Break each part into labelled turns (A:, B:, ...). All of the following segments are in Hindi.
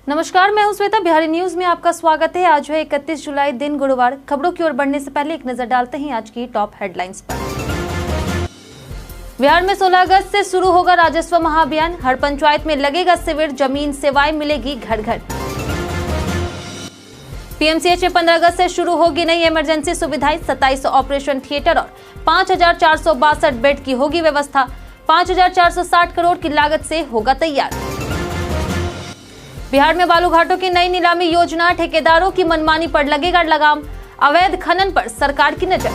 A: नमस्कार, मैं हूं श्वेता। बिहारी न्यूज में आपका स्वागत है। आज है 31 जुलाई, दिन गुरुवार। खबरों की ओर बढ़ने से पहले एक नजर डालते हैं आज की टॉप हेडलाइंस पर। बिहार में 16 अगस्त से शुरू होगा राजस्व महाअभियान। हर पंचायत में लगेगा शिविर, जमीन सेवाएं मिलेगी घर घर। पीएमसीएच में 15 अगस्त से शुरू होगी नई इमरजेंसी सुविधाएं। 27 ऑपरेशन थिएटर और 5462 बेड की होगी व्यवस्था। 5460 करोड़ की लागत से होगा तैयार। बिहार में बालू घाटों की नई नीलामी योजना। ठेकेदारों की मनमानी पर लगेगा लगाम। अवैध खनन पर सरकार की नजर।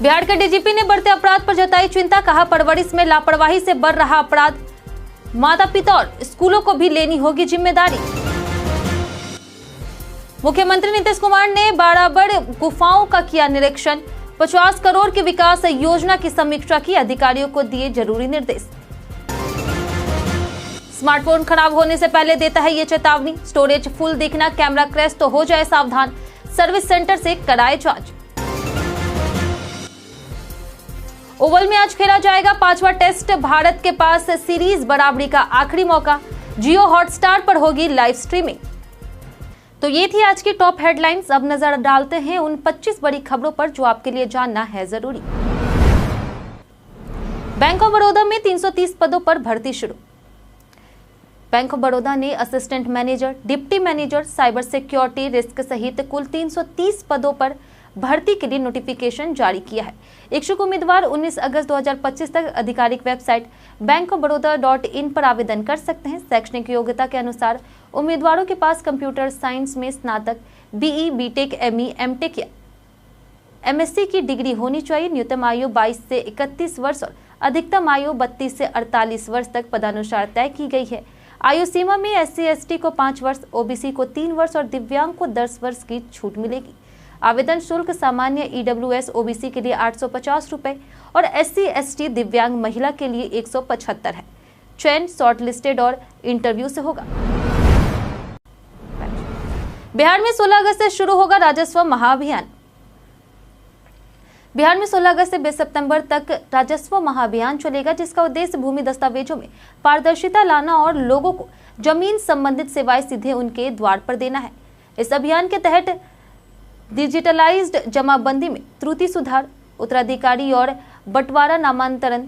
A: बिहार के डीजीपी ने बढ़ते अपराध पर जताई चिंता। कहा, परवरिश में लापरवाही से बढ़ रहा अपराध। माता पिता और स्कूलों को भी लेनी होगी जिम्मेदारी। मुख्यमंत्री नीतीश कुमार ने बाड़ाबड़ गुफाओं का किया निरीक्षण। 50 करोड़ की विकास योजना की समीक्षा की। अधिकारियों को दिए जरूरी निर्देश। स्मार्टफोन खराब होने से पहले देता है ये चेतावनी। स्टोरेज फुल दिखना, कैमरा क्रैश तो हो जाए सावधान। सर्विस सेंटर से कराए जांच। ओवल में आज खेला जाएगा 5वां टेस्ट। भारत के पास सीरीज बराबरी का आखिरी मौका। जियो हॉटस्टार पर होगी लाइव स्ट्रीमिंग। तो ये थी आज की टॉप हेडलाइंस। अब नजर डालते हैं उन 25 बड़ी खबरों पर जो आपके लिए जानना है जरूरी। बैंक ऑफ बड़ौदा में 330 पदों पर भर्ती शुरू। बैंक ऑफ बड़ौदा ने assistant manager, deputy manager, cyber security, risk सहित कुल 330 पदों पर भर्ती के लिए नोटिफिकेशन जारी किया है। इच्छुक उम्मीदवार 19 अगस्त 2025 तक आधिकारिक वेबसाइट bankofbaroda.in पर आवेदन कर सकते हैं। शैक्षणिक योग्यता के अनुसार उम्मीदवारों के पास कंप्यूटर साइंस में स्नातक, बीई, बीटेक, एमई, एमटेक या एमएससी की डिग्री होनी चाहिए। न्यूनतम आयु 22 से 31 वर्ष और अधिकतम आयु 32 से 48 वर्ष तक पदानुसार तय की गई है। आयु सीमा में SC/ST को 5 वर्ष, OBC को 3 वर्ष और दिव्यांग को 10 वर्ष की छूट मिलेगी। आवेदन शुल्क सामान्य EWS OBC के लिए 850 रुपए और SC/ST दिव्यांग महिला के लिए 175 है। चयन शॉर्टलिस्टेड और इंटरव्यू से होगा। बिहार में 16 अगस्त से शुरू होगा राजस्व महाअभियान। बिहार में 16 अगस्त से 20 सितंबर तक राजस्व महाअभियान चलेगा, जिसका उद्देश्य भूमि दस्तावेजों में पारदर्शिता लाना और लोगों को जमीन संबंधित सेवाएं सीधे उनके द्वार पर देना है। इस अभियान के तहत डिजिटलाइज्ड जमाबंदी में त्रुटि सुधार, उत्तराधिकारी और बंटवारा नामांतरण,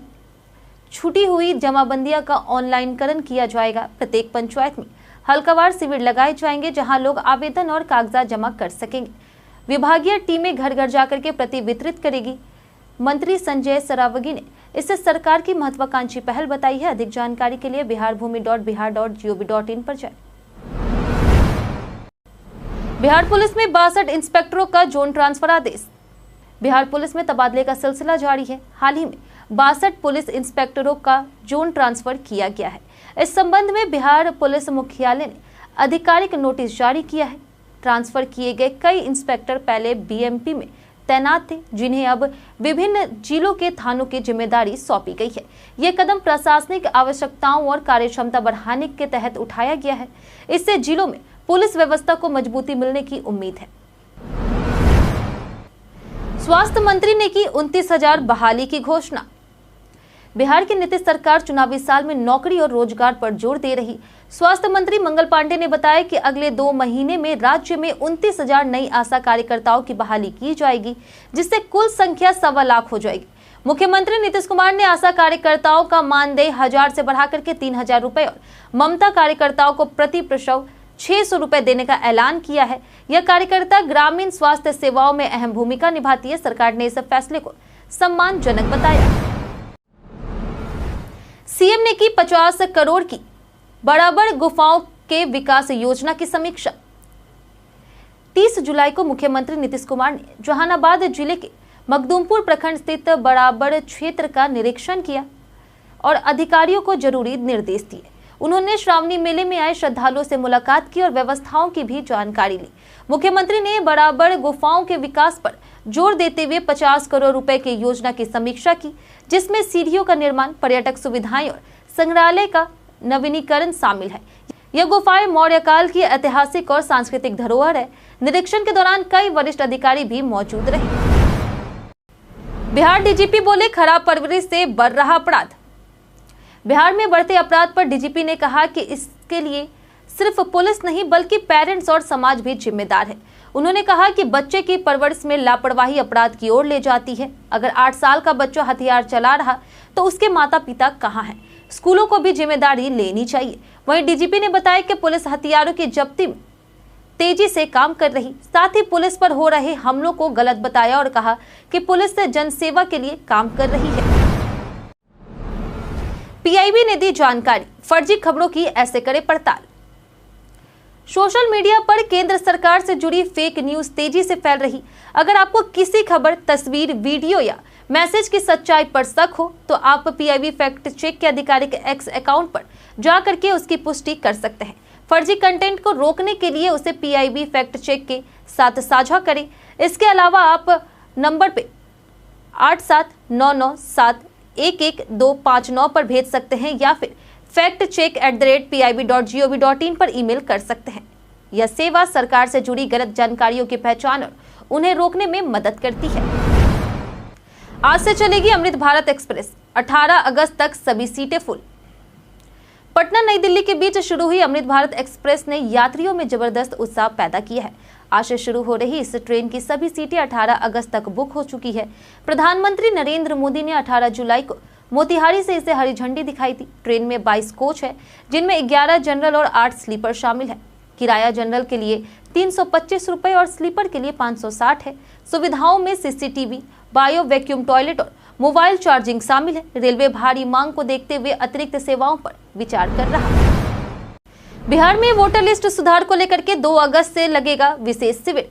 A: छूटी हुई जमाबंदियां का ऑनलाइनकरण किया जाएगा। प्रत्येक पंचायत में हल्कावार शिविर लगाए जाएंगे जहां लोग आवेदन और कागजात जमा कर सकेंगे। विभागीय टीमें घर घर जाकर के प्रति वितरित करेगी। मंत्री संजय सरावगी ने इसे सरकार की महत्वाकांक्षी पहल बताई है। अधिक जानकारी के लिए biharbhumi.bihar.gov.in पर जाएं। बिहार पुलिस में 62 इंस्पेक्टरों का जोन ट्रांसफर आदेश। बिहार पुलिस में तबादले का सिलसिला जारी है। हाल ही में 62 पुलिस इंस्पेक्टरों का जोन ट्रांसफर किया गया है। इस संबंध में बिहार पुलिस मुख्यालय ने आधिकारिक नोटिस जारी किया है। ट्रांसफर किए गए कई इंस्पेक्टर पहले BMP में तैनात थे, जिन्हें अब विभिन्न जिलों के थानों की जिम्मेदारी सौंपी गई है। यह कदम प्रशासनिक आवश्यकताओं और कार्यक्षमता बढ़ाने के तहत उठाया गया है। इससे जिलों में पुलिस व्यवस्था को मजबूती मिलने की उम्मीद है। स्वास्थ्य मंत्री ने की 29,000 बहाली की घोषणा। बिहार की नीतीश सरकार चुनावी साल में नौकरी और रोजगार पर जोर दे रही। स्वास्थ्य मंत्री मंगल पांडे ने बताया कि अगले 2 महीने में राज्य में 29,000 नई आशा कार्यकर्ताओं की बहाली की जाएगी, जिससे कुल संख्या 1.25 लाख हो जाएगी। मुख्यमंत्री नीतीश कुमार ने आशा कार्यकर्ताओं का मानदेय 1000 से बढ़ाकर के 3000 रुपए और ममता कार्यकर्ताओं को प्रति प्रसव 600 रुपए देने का ऐलान किया है। यह कार्यकर्ता ग्रामीण स्वास्थ्य सेवाओं में अहम भूमिका निभाती है। सरकार ने इस फैसले को सम्मानजनक बताया। सीएम ने की 50 करोड़ की बड़ाबड़ गुफाओं के विकास योजना की समीक्षा। 30 जुलाई को मुख्यमंत्री नीतीश कुमार ने जहानाबाद जिले के मखदूमपुर प्रखंड स्थित बड़ाबड़ क्षेत्र का निरीक्षण किया और अधिकारियों को जरूरी निर्देश दिए। उन्होंने श्रावणी मेले में आए श्रद्धालुओं से मुलाकात की और व्यवस्थाओं की भी जानकारी ली। मुख्यमंत्री ने बड़ाबड़ गुफाओं के विकास पर जोर देते हुए 50 करोड़ रुपए की योजना की समीक्षा की, जिसमें सीढ़ियों का निर्माण, पर्यटक सुविधाएं और संग्रहालय का नवीनीकरण शामिल है। यह गुफाएं मौर्य काल की ऐतिहासिक और सांस्कृतिक धरोहर है। निरीक्षण के दौरान कई वरिष्ठ अधिकारी भी मौजूद रहे। बिहार डीजीपी बोले, खराब परवरिश से बढ़ रहा अपराध। बिहार में बढ़ते अपराध पर डीजीपी ने कहा कि इस इसके लिए सिर्फ पुलिस नहीं बल्कि पेरेंट्स और समाज भी जिम्मेदार है। उन्होंने कहा कि बच्चे की परवरिश में लापरवाही अपराध की ओर ले जाती है। अगर 8 साल का बच्चा हथियार चला रहा तो उसके माता पिता कहाँ हैं? स्कूलों को भी जिम्मेदारी लेनी चाहिए। वहीं डीजीपी ने बताया कि पुलिस हथियारों की जब्ती में तेजी से काम कर रही, साथ ही पुलिस पर हो रहे हमलों को गलत बताया और कहा कि पुलिस जनसेवा के लिए काम कर रही है। पीआईबी ने दी जानकारी, फर्जी खबरों की ऐसे करे पड़ताल। सोशल मीडिया पर केंद्र सरकार से जुड़ी फेक न्यूज तेजी से फैल रही। अगर आपको किसी खबर, तस्वीर, वीडियो या मैसेज की सच्चाई पर शक हो तो आप पीआईबी फैक्ट चेक के आधिकारिक एक्स अकाउंट पर जाकर के उसकी पुष्टि कर सकते हैं। फर्जी कंटेंट को रोकने के लिए उसे पीआईबी फैक्ट चेक के साथ साझा करें। इसके अलावा आप नंबर पे 8799711259 पर भेज सकते हैं या फिर factcheck@pib.gov.in पर ईमेल कर सकते हैं। यह सेवा सरकार से जुड़ी गलत जानकारियों की पहचान और उन्हें रोकने में मदद करती है। आज से चलेगी अमृत भारत एक्सप्रेस, 18 अगस्त तक सभी सीटें फुल। पटना नई दिल्ली के बीच शुरू हुई अमृत भारत एक्सप्रेस ने यात्रियों में जबरदस्त उत्साह पैदा किया है। आज से शुरू हो रही इस ट्रेन की सभी सीटें 18 अगस्त तक बुक हो चुकी है। प्रधानमंत्री नरेंद्र मोदी ने 18 जुलाई को मोतिहारी से इसे हरी झंडी दिखाई थी। ट्रेन में 22 कोच है, जिनमें 11 जनरल और 8 स्लीपर शामिल है। किराया जनरल के लिए 325 रुपए और स्लीपर के लिए 560 है। सुविधाओं में सीसीटीवी, बायो वैक्यूम टॉयलेट और मोबाइल चार्जिंग शामिल है। रेलवे भारी मांग को देखते हुए अतिरिक्त सेवाओं पर विचार कर रहा है। बिहार में वोटर लिस्ट सुधार को लेकर के 2 अगस्त से लगेगा विशेष शिविर।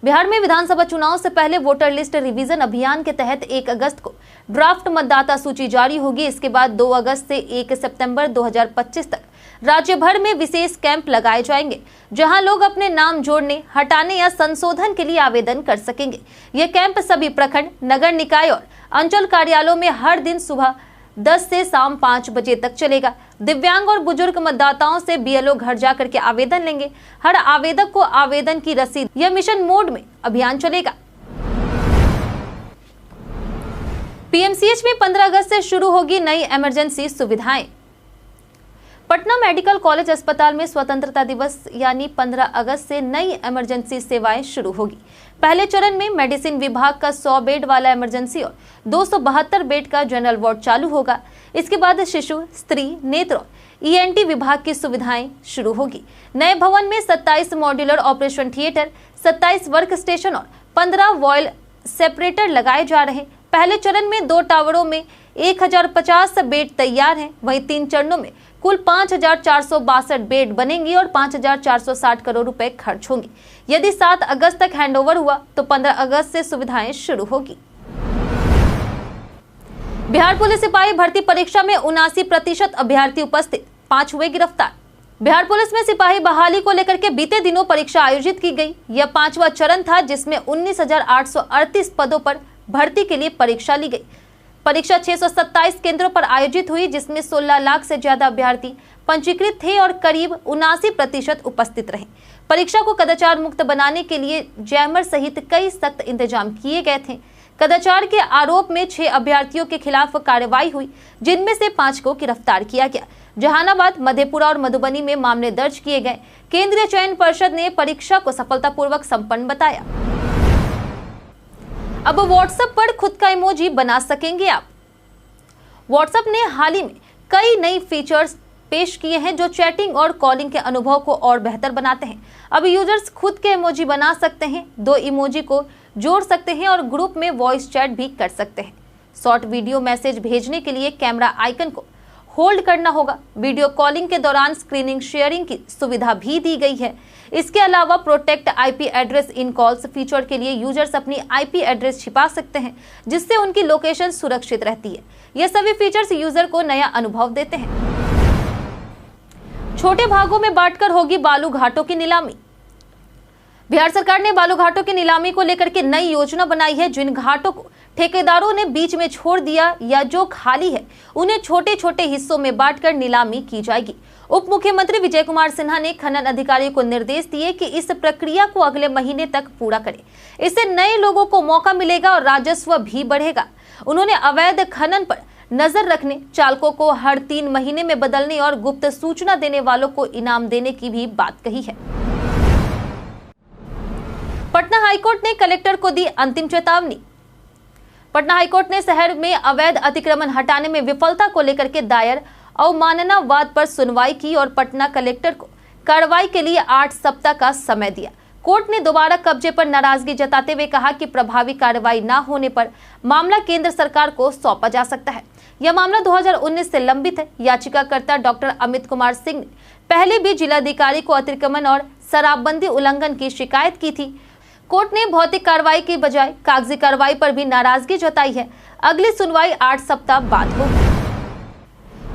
A: बिहार में विधानसभा चुनाव से पहले वोटर लिस्ट रिवीजन अभियान के तहत 1 अगस्त को ड्राफ्ट मतदाता सूची जारी होगी। इसके बाद 2 अगस्त से 1 सितंबर 2025 तक राज्य भर में विशेष कैंप लगाए जाएंगे, जहां लोग अपने नाम जोड़ने, हटाने या संशोधन के लिए आवेदन कर सकेंगे। ये कैंप सभी प्रखंड, नगर निकाय और अंचल कार्यालयों में हर दिन सुबह 10 से शाम 5 बजे तक चलेगा। दिव्यांग और बुजुर्ग मतदाताओं से बीएलओ घर जाकर के आवेदन लेंगे। हर आवेदक को आवेदन की रसीद या मिशन मोड में अभियान चलेगा। पीएमसीएच में 15 अगस्त से शुरू होगी नई इमरजेंसी सुविधाएं। पटना मेडिकल कॉलेज अस्पताल में स्वतंत्रता दिवस यानी 15 अगस्त से नई इमरजेंसी सेवाएं शुरू होगी। पहले चरण में मेडिसिन विभाग का 100 बेड वाला इमरजेंसी और 272 बेड का जनरल वार्ड चालू होगा। इसके बाद शिशु, स्त्री, नेत्र और ईएनटी विभाग की सुविधाएं शुरू होगी। नए भवन में 27 modular operation theatre, 27 work station और 15 वॉयल सेपरेटर लगाए जा रहे हैं। पहले चरण में 2 टावरों में 1050 बेड तैयार हैं। वहीं 3 चरणों में कुल 5462 बेड बनेंगी और 5460 करोड़ रुपए खर्च होंगे। यदि 7 अगस्त तक हैंडओवर हुआ तो 15 अगस्त से सुविधाएं शुरू होगी। बिहार पुलिस सिपाही भर्ती परीक्षा में 79% अभ्यर्थी उपस्थित, 5 हुए गिरफ्तार। बिहार पुलिस में सिपाही बहाली को लेकर के बीते दिनों परीक्षा आयोजित की गई। यह 5वां चरण था, जिसमें 19,838 पदों पर भर्ती के लिए परीक्षा ली गई। परीक्षा 627 केंद्रों पर आयोजित हुई, जिसमें 16 लाख से ज्यादा अभ्यर्थी पंजीकृत थे और करीब 79% उपस्थित रहे। परीक्षा को कदाचार मुक्त बनाने के लिए जैमर सहित कई सख्त इंतजाम किए गए थे। कदाचार के आरोप में 6 अभ्यर्थियों के खिलाफ कार्रवाई हुई, जिनमें से 5 को गिरफ्तार किया गया। जहानाबाद, मधेपुरा और मधुबनी में मामले दर्ज किए गए। केंद्रीय चयन पर्षद ने परीक्षा को सफलतापूर्वक संपन्न बताया। अब व्हाट्सएप पर खुद का इमोजी बना सकेंगे आप। व्हाट्सएप ने हाल ही में कई नई फीचर्स पेश किए हैं जो चैटिंग और कॉलिंग के अनुभव को और बेहतर बनाते हैं। अब यूजर्स खुद के इमोजी बना सकते हैं, 2 इमोजी को जोड़ सकते हैं और ग्रुप में वॉइस चैट भी कर सकते हैं। शॉर्ट वीडियो मैसेज भेजने के लिए कैमरा आइकन को होल्ड करना होगा। वीडियो कॉलिंग के दौरान स्क्रीनिंग शेयरिंग की सुविधा भी दी गई है। इसके अलावा protect IP address in calls feature के लिए यूजर्स अपनी आईपी एड्रेस छिपा सकते हैं, जिससे उनकी लोकेशन सुरक्षित रहती है। ये सभी फीचर्स यूजर को नया अनुभव देते हैं। छोटे भागों में बांटकर होगी बालू घाटों की नीलामी। बिहार सरकार ने बालू घाटों की नीलामी को लेकर के नई योजना बनाई है। जिन घाटों को ठेकेदारों ने बीच में छोड़ दिया या जो खाली है, उन्हें छोटे छोटे हिस्सों में बांटकर नीलामी की जाएगी। उप मुख्यमंत्री विजय कुमार सिन्हा ने खनन अधिकारियों को निर्देश दिए कि इस प्रक्रिया को अगले महीने तक पूरा करें। इससे नए लोगों को मौका मिलेगा और राजस्व भी बढ़ेगा। उन्होंने अवैध खनन पर नजर रखने, चालकों को हर 3 महीने में बदलने और गुप्त सूचना देने वालों को इनाम देने की भी बात कही है। पटना हाईकोर्ट ने कलेक्टर को दी अंतिम चेतावनी। पटना हाईकोर्ट ने शहर में अवैध अतिक्रमण हटाने में विफलता को लेकर के दायर अवमानना वाद पर सुनवाई की और पटना कलेक्टर को कार्रवाई के लिए 8 सप्ताह का समय दिया। कोर्ट ने दोबारा कब्जे पर नाराजगी जताते हुए कहा कि प्रभावी कार्रवाई न होने पर मामला केंद्र सरकार को सौंपा जा सकता है। यह मामला 2019 से लंबित है। याचिकाकर्ता डॉक्टर अमित कुमार सिंह ने पहले भी जिलाधिकारी को अतिक्रमण और शराबबंदी उल्लंघन की शिकायत की थी। कोर्ट ने भौतिक कार्रवाई की बजाय कागजी कार्रवाई पर भी नाराजगी जताई है। अगली सुनवाई 8 सप्ताह बाद होगी।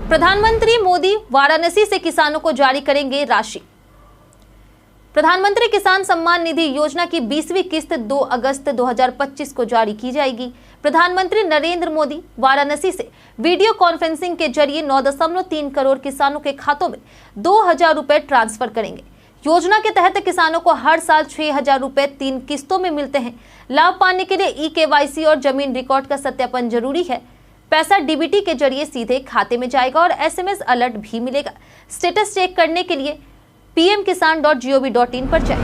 A: प्रधानमंत्री मोदी वाराणसी से किसानों को जारी करेंगे राशि। प्रधानमंत्री किसान सम्मान निधि योजना की 20वीं किस्त 2 अगस्त 2025 को जारी की जाएगी। प्रधानमंत्री नरेंद्र मोदी वाराणसी से वीडियो कॉन्फ्रेंसिंग के जरिए 9.3 करोड़ किसानों के खातों में 2,000 रुपए ट्रांसफर करेंगे। योजना के तहत किसानों को हर साल 6,000 रुपए 3 किस्तों में मिलते हैं। लाभ पाने के लिए eKYC और जमीन रिकॉर्ड का सत्यापन जरूरी है। पैसा डीबीटी के जरिए सीधे खाते में जाएगा और SMS अलर्ट भी मिलेगा। स्टेटस चेक करने के लिए pmkisan.gov.in पर जाएं।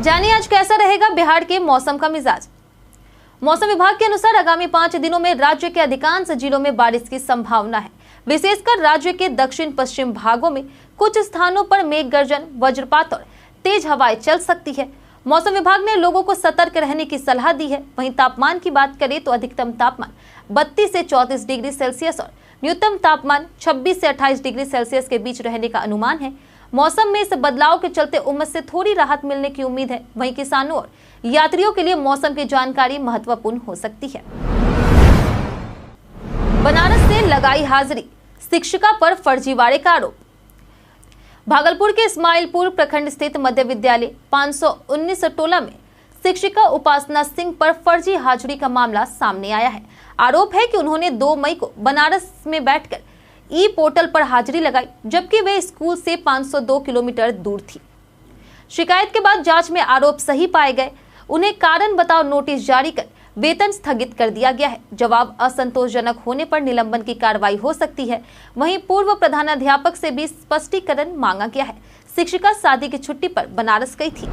A: जानिए आज कैसा रहेगा बिहार के मौसम का मिजाज। मौसम विभाग के अनुसार आगामी 5 दिनों में राज्य के अधिकांश जिलों में बारिश की संभावना है। विशेषकर राज्य के दक्षिण पश्चिम भागों में कुछ स्थानों पर मेघ गर्जन, वज्रपात और तेज हवाएं चल सकती है। मौसम विभाग ने लोगों को सतर्क रहने की सलाह दी है। वहीं तापमान की बात करें तो अधिकतम तापमान 32 से 34 डिग्री सेल्सियस और न्यूनतम तापमान 26 से 28 डिग्री सेल्सियस के बीच रहने का अनुमान है। मौसम में इस बदलाव के चलते उमस से थोड़ी राहत मिलने की उम्मीद है। वहीं किसानों और यात्रियों के लिए मौसम की जानकारी महत्वपूर्ण हो सकती है। बनारस से लगाई हाजिरी, शिक्षिका पर फर्जीवाड़े का आरोप। भागलपुर के इस्माइलपुर प्रखंड स्थित मध्य विद्यालय 519 टोला में शिक्षिका उपासना सिंह पर फर्जी हाजिरी का मामला सामने आया है। आरोप है कि उन्होंने 2 मई को बनारस में बैठकर ई-पोर्टल पर हाजिरी लगाई, जबकि वे स्कूल से 502 किलोमीटर दूर थी। शिकायत के बाद जांच में आरोप सही पाए गए। उन्हें कारण बताओ नोटिस जारी कर वेतन स्थगित कर दिया गया है। जवाब असंतोषजनक होने पर निलंबन की कार्रवाई हो सकती है। वहीं पूर्व प्रधानाध्यापक से भी स्पष्टीकरण मांगा गया है। शिक्षिका शादी की छुट्टी पर बनारस गई थी।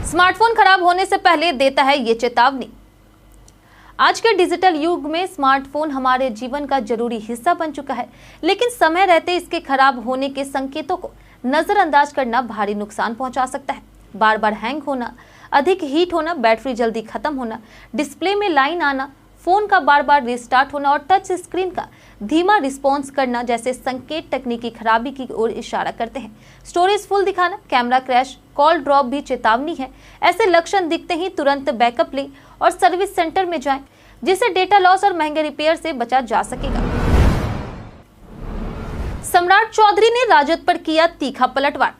A: स्मार्टफोन खराब होने से पहले देता है ये चेतावनी। आज के डिजिटल युग में स्मार्टफोन हमारे जीवन का जरूरी हिस्सा बन चुका है, लेकिन समय रहते इसके खराब होने के संकेतों को नजरअंदाज करना भारी नुकसान पहुंचा सकता है। बार बार हैंग होना, अधिक हीट होना, बैटरी जल्दी खत्म होना, डिस्प्ले में लाइन आना, फोन का बार बार रिस्टार्ट होना और टच स्क्रीन का धीमा रिस्पॉन्स करना जैसे संकेत तकनीकी खराबी की ओर इशारा करते हैं। स्टोरेज फुल दिखाना, कैमरा क्रैश, कॉल ड्रॉप भी चेतावनी है। ऐसे लक्षण दिखते ही तुरंत बैकअप लें और सर्विस सेंटर में जाएं, जिससे डेटा लॉस और महंगे रिपेयर से बचा जा सकेगा। सम्राट चौधरी ने राजद पर किया तीखा पलटवार।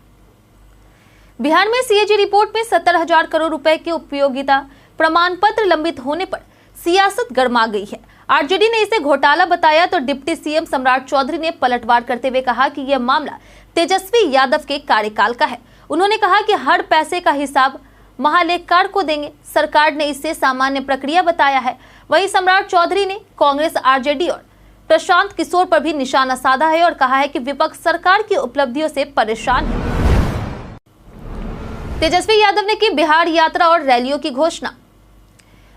A: बिहार में सीएजी रिपोर्ट में 70,000 करोड़ रुपए के उपयोगिता प्रमाण पत्र लंबित होने पर सियासत गरमा गई है। आरजेडी ने इसे घोटाला बताया तो डिप्टी सीएम सम्राट चौधरी ने पलटवार करते हुए कहा कि यह मामला तेजस्वी यादव के कार्यकाल का है। उन्होंने कहा कि हर पैसे का हिसाब महालेखाकार को देंगे। सरकार ने इसे सामान्य प्रक्रिया बताया है। वहीं सम्राट चौधरी ने कांग्रेस, आरजेडी और प्रशांत किशोर पर भी निशाना साधा है और कहा है कि विपक्ष सरकार की उपलब्धियों से परेशान है। तेजस्वी यादव ने की बिहार यात्रा और रैलियों की घोषणा।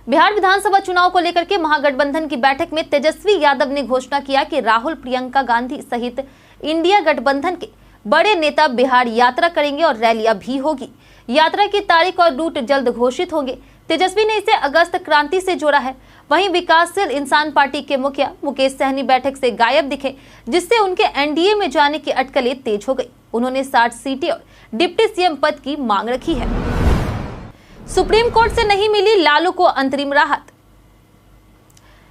A: बिहार विधानसभा चुनाव को लेकर के महागठबंधन की बैठक में तेजस्वी यादव ने घोषणा किया कि राहुल, प्रियंका गांधी सहित इंडिया गठबंधन के बड़े नेता बिहार यात्रा करेंगे और रैलियां भी होगी। यात्रा की तारीख और रूट जल्द घोषित होंगे। तेजस्वी ने इसे अगस्त क्रांति से जोड़ा है। वहीं विकासशील इंसान पार्टी के मुखिया मुकेश सहनी बैठक से गायब दिखे, जिससे उनके एनडीए में जाने की अटकलें तेज हो गई। उन्होंने 60 सीटें और डिप्टी सीएम पद की मांग रखी है। सुप्रीम कोर्ट से नहीं मिली लालू को अंतरिम राहत।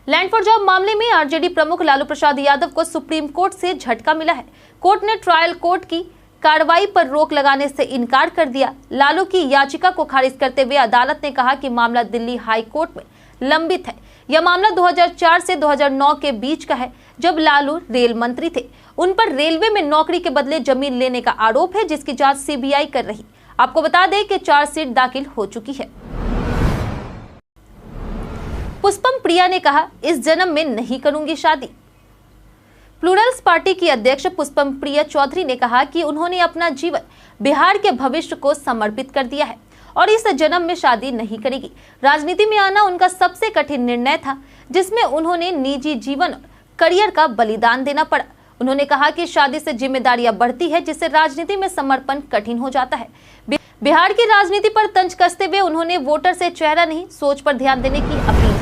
A: लैंड फॉर जॉब मामले में आरजेडी प्रमुख लालू प्रसाद यादव को सुप्रीम कोर्ट से झटका मिला है। कोर्ट ने ट्रायल कोर्ट की कार्रवाई पर रोक लगाने से इनकार कर दिया। लालू की याचिका को खारिज करते हुए अदालत ने कहा कि मामला दिल्ली हाई कोर्ट में लंबित है। यह मामला 2004 से 2009 के बीच का है, जब लालू रेल मंत्री थे। उन पर रेलवे में नौकरी के बदले जमीन लेने का आरोप है, जिसकी जांच सीबीआई कर रही। आपको बता दें कि चार्जशीट दाखिल हो चुकी है। पुष्पम प्रिया ने कहा, इस जन्म में नहीं करूंगी शादी। प्लूरल्स पार्टी की अध्यक्ष पुष्पम प्रिया चौधरी ने कहा कि उन्होंने अपना जीवन बिहार के भविष्य को समर्पित कर दिया है और इस जन्म में शादी नहीं करेगी। राजनीति में आना उनका सबसे कठिन निर्णय था, जिसमें उन्होंने निजी जीवन और करियर का बलिदान देना पड़ा। उन्होंने कहा कि शादी से जिम्मेदारियां बढ़ती है, जिससे राजनीति में समर्पण कठिन हो जाता है। बिहार की राजनीति पर तंज कसते हुए उन्होंने वोटर से चेहरा नहीं, सोच पर ध्यान देने की अपील।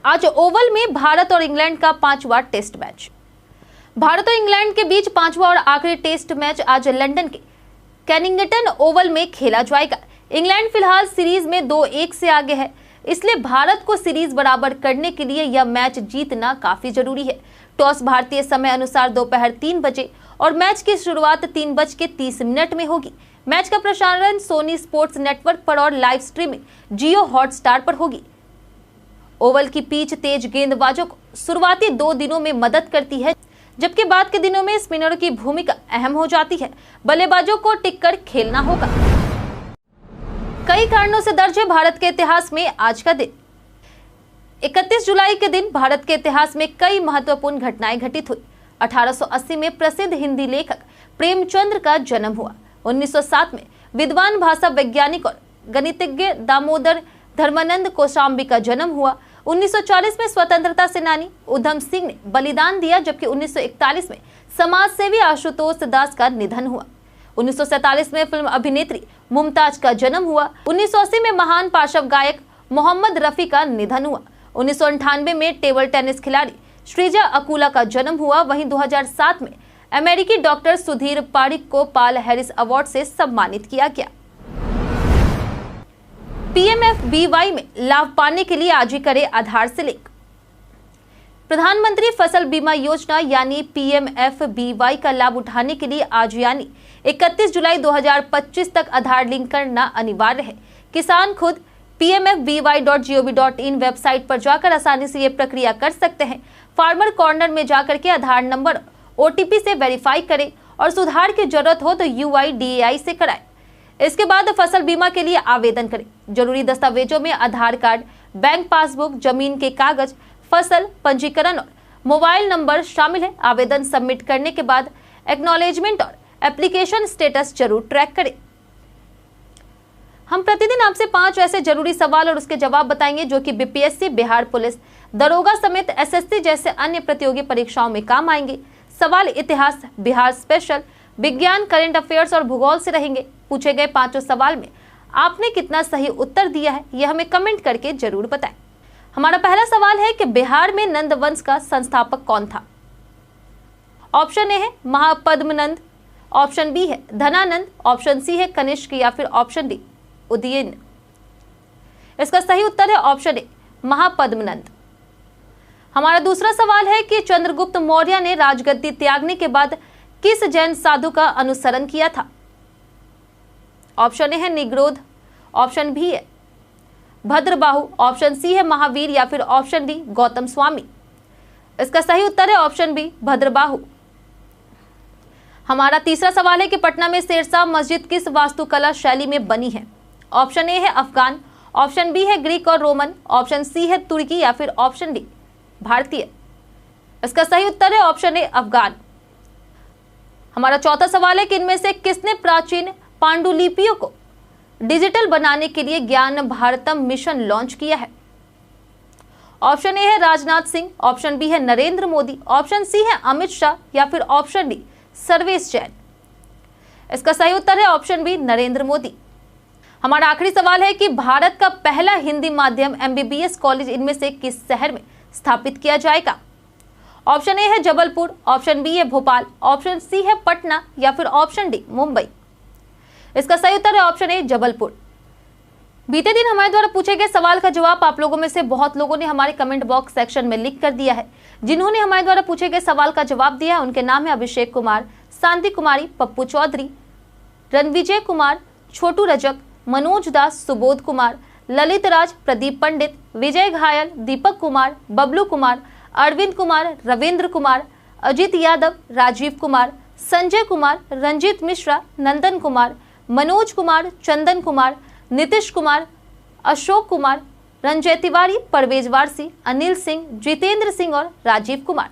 A: आज ओवल में भारत और इंग्लैंड का 5वां टेस्ट मैच। भारत और इंग्लैंड के बीच 5वां और आखिरी टेस्ट मैच आज लंदन के कैनिंगटन ओवल में खेला जाएगा। इंग्लैंड फिलहाल सीरीज में 2-1 से आगे है, इसलिए भारत को सीरीज बराबर करने के लिए यह मैच जीतना काफी जरूरी है। टॉस भारतीय समय अनुसार दोपहर 3 बजे और मैच की शुरुआत 3:30 में होगी। मैच का प्रसारण सोनी स्पोर्ट्स नेटवर्क पर और लाइव स्ट्रीमिंग जियो हॉटस्टार पर होगी। ओवल की पिच तेज गेंदबाजों को शुरुआती 2 दिनों में मदद करती है, जबकि बाद के दिनों में स्पिनरों की भूमिका अहम हो जाती है। बल्लेबाजों को टिककर खेलना होगा। कई कारणों से दर्ज है भारत के इतिहास में आज का दिन। 31 जुलाई के दिन भारत के इतिहास में कई महत्वपूर्ण घटनाएं घटित हुई। 1880 में प्रसिद्ध हिंदी लेखक प्रेमचंद्र का जन्म हुआ। 1907 में विद्वान भाषा वैज्ञानिक और गणितज्ञ दामोदर धर्मानंद कौशाम्बी का जन्म हुआ। 1940 में स्वतंत्रता सेनानी उधम सिंह ने बलिदान दिया, जबकि 1941 में समाज सेवी आशुतोष दास का निधन हुआ। 1947 में फिल्म अभिनेत्री मुमताज का जन्म हुआ। 1980 में महान पार्श्व गायक मोहम्मद रफी का निधन हुआ। 1998 में टेबल टेनिस खिलाड़ी श्रीजा अकुला का जन्म हुआ। वहीं 2007 में अमेरिकी डॉक्टर सुधीर पारिक को पाल हैरिस अवार्ड से सम्मानित किया गया। पीएमएफबीवाई में लाभ पाने के लिए आज ही करें आधार से लिंक। प्रधानमंत्री फसल बीमा योजना यानी पीएमएफबीवाई का लाभ उठाने के लिए आज यानी 31 जुलाई 2025 तक आधार लिंक करना अनिवार्य है। किसान खुद pmfby.gov.in वेबसाइट पर जाकर आसानी से ये प्रक्रिया कर सकते हैं। फार्मर कॉर्नर में जाकर के आधार नंबर ओटीपी से वेरीफाई करें और सुधार की जरूरत हो तो UIDAI से कराएं। इसके बाद फसल बीमा के लिए आवेदन करें। जरूरी दस्तावेजों में आधार कार्ड, बैंक पासबुक, जमीन के कागज, फसल पंजीकरण और मोबाइल नंबर शामिल है। आवेदन सबमिट करने के बाद एक्नॉलेजमेंट और एप्लीकेशन स्टेटस जरूर ट्रैक करें। हम प्रतिदिन आपसे 5 ऐसे जरूरी सवाल और उसके जवाब बताएंगे जो कि बीपीएससी, बिहार पुलिस, दरोगा समेत एसएससी जैसे अन्य प्रतियोगी परीक्षाओं में काम आएंगे। सवाल इतिहास, बिहार स्पेशल, विज्ञान, करंट अफेयर्स और भूगोल से रहेंगे। पूछे गए 5 सवाल में आपने कितना सही उत्तर दिया है, यह हमें कमेंट करके जरूर बताएं। हमारा पहला सवाल है कि बिहार में नंद वंश का संस्थापक कौन था? ऑप्शन ए है महापद्मनंद, ऑप्शन बी है धनानंद, ऑप्शन सी है कनिष्क या फिर ऑप्शन डी उदयन। इसका सही उत्तर है ऑप्शन ए महापद्मनंद। हमारा दूसरा सवाल है कि चंद्रगुप्त मौर्य ने राजगद्दी त्यागने के बाद किस जैन साधु का अनुसरण किया था? ऑप्शन ए है निग्रोध, ऑप्शन बी है भद्रबाहु, ऑप्शन सी है महावीर या फिर ऑप्शन डी गौतम स्वामी। इसका सही उत्तर है ऑप्शन बी भद्रबाहु। हमारा तीसरा सवाल है कि पटना में शेरशाह मस्जिद किस वास्तुकला शैली में बनी है? ऑप्शन ए है अफगान, ऑप्शन बी है ग्रीक और रोमन, ऑप्शन सी है तुर्की या फिर ऑप्शन डी भारतीय। इसका सही उत्तर है ऑप्शन ए अफगान। हमारा चौथा सवाल है कि इनमें से किसने प्राचीन पांडुलिपियों को डिजिटल बनाने के लिए ज्ञान भारतम मिशन लॉन्च किया है? ऑप्शन ए है राजनाथ सिंह, ऑप्शन बी है नरेंद्र मोदी, ऑप्शन सी है अमित शाह या फिर ऑप्शन डी सर्वेश जैन। इसका सही उत्तर है ऑप्शन बी नरेंद्र मोदी। हमारा आखिरी सवाल है कि भारत का पहला हिंदी माध्यम MBBS कॉलेज इनमें से किस शहर में स्थापित किया जाएगा? ऑप्शन ए है जबलपुर, ऑप्शन बी है भोपाल, ऑप्शन सी है पटना या फिर ऑप्शन डी मुंबई। इसका सही उत्तर है ऑप्शन ए जबलपुर। बीते दिन हमारे द्वारा पूछे गए सवाल का जवाब आप लोगों में से बहुत लोगों ने हमारे कमेंट बॉक्स सेक्शन में लिख कर दिया है। जिन्होंने हमारे द्वारा पूछे गए सवाल का जवाब दिया उनके नाम है अभिषेक कुमार, शांति कुमारी, पप्पू चौधरी, रणविजय कुमार, छोटू रजक, मनोज दास, सुबोध कुमार, ललित राज, प्रदीप पंडित, विजय घायल, दीपक कुमार, बबलू कुमार, अरविंद कुमार, रविंद्र कुमार, अजित यादव, राजीव कुमार, संजय कुमार, रंजीत मिश्रा, नंदन कुमार, मनोज कुमार, चंदन कुमार, नीतीश कुमार, अशोक कुमार, रंजय तिवारी, परवेज वारसी, अनिल सिंह, जितेंद्र सिंह और राजीव कुमार।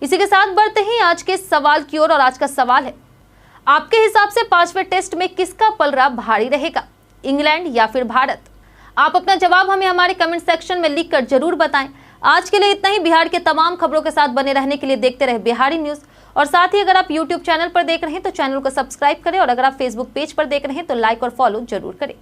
A: इसी के साथ बढ़ते हैं आज के सवाल की ओर और आज का सवाल है, आपके हिसाब से 5वें टेस्ट में किसका पलड़ा भारी रहेगा, इंग्लैंड या फिर भारत? आप अपना जवाब हमें हमारे कमेंट सेक्शन में लिखकर जरूर बताएं। आज के लिए इतना ही। बिहार के तमाम खबरों के साथ बने रहने के लिए देखते रहे बिहारी न्यूज। और साथ ही अगर आप YouTube चैनल पर देख रहे हैं तो चैनल को सब्सक्राइब करें और अगर आप Facebook पेज पर देख रहे हैं तो लाइक और फॉलो जरूर करें।